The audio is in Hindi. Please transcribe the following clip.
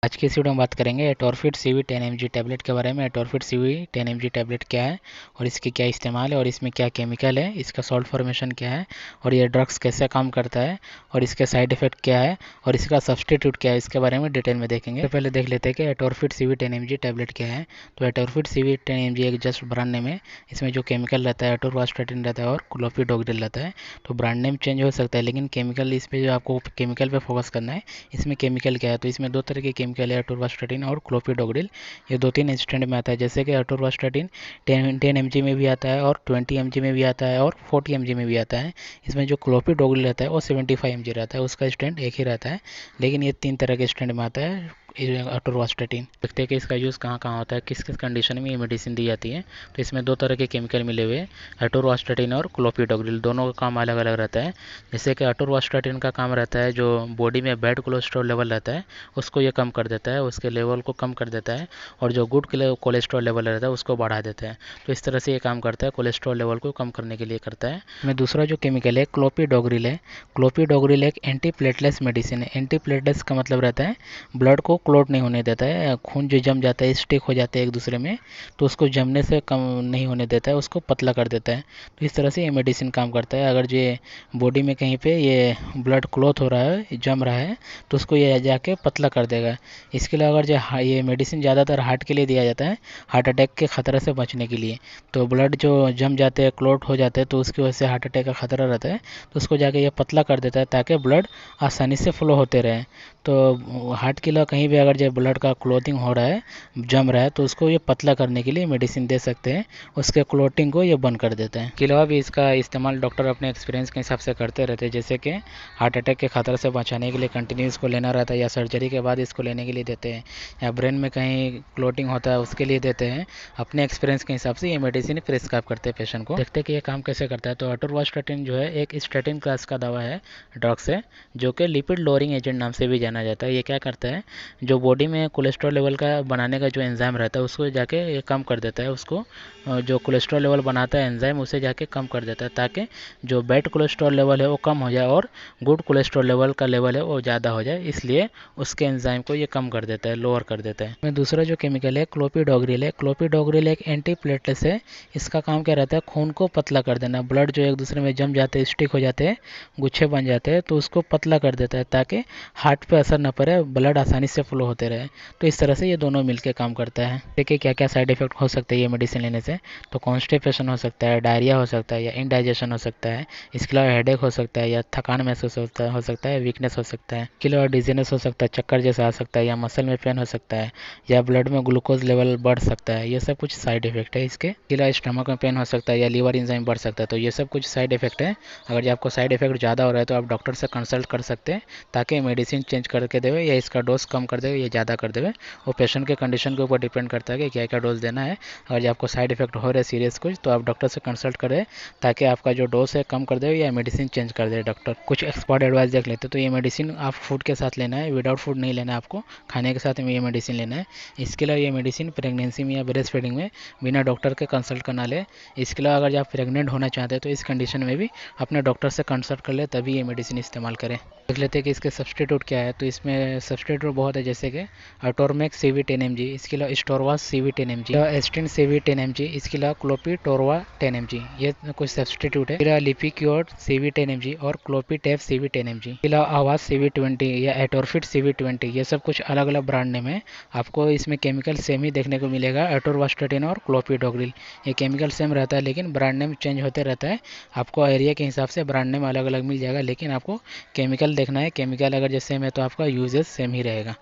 आज की इस वीडियो में बात करेंगे एटोरफिट सीवी 10 mg टैबलेट के बारे में। एटोरफिट सीवी 10 mg टैबलेट क्या है और इसकी क्या इस्तेमाल है और इसमें क्या केमिकल है, इसका सॉल्ट फॉर्मेशन क्या है और ये ड्रग्स कैसे काम करता है और इसके साइड इफेक्ट क्या है और इसका सब्सटीट्यूट क्या है, इसके बारे में डिटेल में देखेंगे। तो पहले देख लेते हैं कि एटोरफिट सीवी 10 mg टैबलेट क्या है। तो एटोरफिट सीवी 10 mg एक जस्ट ब्रांड नेम है। इसमें जो केमिकल रहता है एटोरवास्टेटिन रहता है और क्लोपिडोग्रिल रहता है। तो ब्रांड नेम चेंज हो सकता है लेकिन केमिकल इस पे जो आपको केमिकल पे फोकस करना है, इसमें केमिकल क्या है। तो इसमें दो तरह के केमिकल है, एटोरवास्टेटिन और क्लोपिडोग्रिल। ये दो तीन स्टैंड में आता है, जैसे कि एटोरवास्टेटिन 10 mg में भी आता है और 20 mg में भी आता है और 40 mg में भी आता है। इसमें जो क्लोपिडोग्रिल रहता है वो 75 mg रहता है, उसका स्टैंड एक ही रहता है, लेकिन ये तीन तरह के स्टैंड में आता है एटोरवास्टेटिन। देखते हैं कि इसका यूज़ कहाँ कहाँ होता है, किस किस कंडीशन में ये मेडिसिन दी जाती है। तो इसमें दो तरह के केमिकल मिले हुए हैं, एटोरवास्टेटिन और क्लोपिडोग्रिल। दोनों का काम अलग अलग रहता है। जैसे कि एटोरवास्टेटिन का काम रहता है जो बॉडी में बैड कोलेस्ट्रॉल लेवल रहता है उसको ये कम कर देता है, उसके लेवल को कम कर देता है, और जो गुड कोलेस्ट्रॉल लेवल रहता है उसको बढ़ा देता है। तो इस तरह से ये काम करता है, कोलेस्ट्रॉल लेवल को कम करने के लिए करता है। में दूसरा जो केमिकल है क्लोपिडोग्रिल है। क्लोपिडोग्रिल एक एंटी प्लेटलेस मेडिसिन है। एंटी प्लेटलेस का मतलब रहता है ब्लड को क्लोट नहीं होने देता है। खून जो जम जाता है, स्टिक हो जाते हैं एक दूसरे में, तो उसको जमने से कम नहीं होने देता है, उसको पतला कर देता है। तो इस तरह से ये मेडिसिन काम करता है। अगर ये बॉडी में कहीं पे ये ब्लड क्लॉथ हो रहा है, जम रहा है, तो उसको ये जाके पतला कर देगा। इसके अलावा अगर जो ये मेडिसिन ज़्यादातर हार्ट के लिए दिया जाता है, हार्ट अटैक के खतरे से बचने के लिए। तो ब्लड जो जम जाते हैं, क्लॉट हो जाते हैं, तो उसकी वजह से हार्ट अटैक का खतरा रहता है, तो उसको जाके ये पतला कर देता है ताकि ब्लड आसानी से फ्लो होते रहे। तो हार्ट के अलावा कहीं भी अगर जो ब्लड का क्लोथिंग हो रहा है, जम रहा है, तो उसको ये पतला करने के लिए मेडिसिन दे सकते हैं, उसके क्लोटिंग को ये बंद कर देते हैं। इसके अलावा भी इसका इस्तेमाल डॉक्टर अपने एक्सपीरियंस के हिसाब से करते रहते हैं, जैसे कि हार्ट अटैक के खतरे से बचाने के लिए कंटिन्यू इसको लेना रहता है, या सर्जरी के बाद इसको लेने के लिए देते हैं, या ब्रेन में कहीं क्लोटिंग होता है उसके लिए देते हैं। अपने एक्सपीरियंस के हिसाब से ये मेडिसिन प्रिस्क्राइब करते हैं पेशेंट को। देखते हैं कि ये काम कैसे करता है। तो एटोरवास्टेटिन जो है एक स्टेटिन क्लास का दवा है, ड्रग्स है, जो कि लिपिड लोअरिंग एजेंट नाम से भी जाना जाता है। ये क्या करता है, जो बॉडी में कोलेस्ट्रॉल लेवल का बनाने का जो एंजाइम रहता है उसको जाके ये कम कर देता है। उसको जो कोलेस्ट्रॉल लेवल बनाता है एंजाइम, उसे जाके कम कर देता है, ताकि जो बैड कोलेस्ट्रॉल लेवल है वो कम हो जाए और गुड कोलेस्ट्रॉल लेवल का लेवल है वो ज़्यादा हो जाए। इसलिए उसके एंजाइम को ये कम कर देता है, लोअर कर देता है। में दूसरा जो केमिकल है क्लोपिडोग्रिल है। क्लोपिडोग्रिल एक एंटी प्लेटलेस है। इसका काम क्या रहता है, खून को पतला कर देना। ब्लड जो एक दूसरे में जम जाते हैं, स्टिक हो जाते हैं, गुच्छे बन जाते हैं, तो उसको पतला कर देता है ताकि हार्ट पे असर न पड़े, ब्लड आसानी से फ्लो होते रहे। तो इस तरह से ये दोनों मिलकर काम करता है। देखिए क्या क्या साइड इफेक्ट हो सकते हैं ये मेडिसिन लेने से। तो कॉन्स्टिपेशन हो सकता है, डायरिया हो सकता है, या इनडाइजेशन हो सकता है। इसके अलावा हेडेक हो सकता है, या थकान महसूस हो सकता है, वीकनेस हो सकता है। इसके अलावा डिजीनेस हो सकता है, चक्कर जैसा आ सकता है, या मसल में पेन हो सकता है, या ब्लड में ग्लूकोज लेवल बढ़ सकता है। ये सब कुछ साइड इफेक्ट है इसके। अलावा स्टमक में पेन हो सकता है, या लीवर इंजाइम बढ़ सकता है। तो ये सब कुछ साइड इफेक्ट है। अगर जो आपको साइड इफेक्ट ज़्यादा हो रहा है तो आप डॉक्टर से कंसल्ट कर सकते हैं, ताकि मेडिसिन चेंज करके देवे या इसका डोज कम कर देवे या ज़्यादा कर देवे। वो पेशेंट के कंडीशन के ऊपर डिपेंड करता है कि क्या क्या डोज देना है। अगर जो आपको साइड इफेक्ट हो रहा है सीरियस कुछ, तो आप डॉक्टर से कंसल्ट करें, ताकि आपका जो डोज है कम कर दे या मेडिसिन चेंज कर दे डॉक्टर। कुछ एक्सपर्ट एडवाइस देख लेते हैं। तो ये मेडिसिन आप फूड के साथ लेना है, विदाउट फूड नहीं लेना है आपको, खाने के साथ में ये मेडिसिन लेना है। इसके अलावा ये मेडिसिन प्रेगनेंसी में या ब्रेस्ट फीडिंग में बिना डॉक्टर के कंसल्ट करना ले। इसके अलावा अगर आप प्रेग्नेंट होना चाहते हैं तो इस कंडीशन में भी अपने डॉक्टर से कंसल्ट कर ले, तभी ये मेडिसिन इस्तेमाल करें। देख लेते हैं कि इसके सब्सटीट्यूट क्या है। तो इसमें सब्सटीट्यूट बहुत है, जैसे कि अटोरमेक्स सीवी 10 mg, इसके अलावा स्टोरवास सीवी 10 mg, एस्टिन सीवी 10 mg, इसके अलावा क्लोपिटोरवा 10 mg, ये कुछ सब्सटीट्यूट है। इसके अलावा लिपिक्योर सीवी 10 mg और क्लोपिटेफ सीवी 10 mg, इसके अलावा आवाज सीवी 20 या एटोरफिट सीवी 20, ये सब कुछ अलग अलग ब्रांड नेम है। आपको इसमें केमिकल सेम ही देखने को मिलेगा, एटोरवास्टेटिन और क्लोपिडोग्रिल। ये केमिकल सेम रहता है लेकिन ब्रांड नेम चेंज होते रहता है। आपको एरिया के हिसाब से ब्रांड नेम अलग अलग मिल जाएगा, लेकिन आपको केमिकल देखना है। केमिकल अगर जैसे सेम है तो आपका यूजेस सेम ही रहेगा।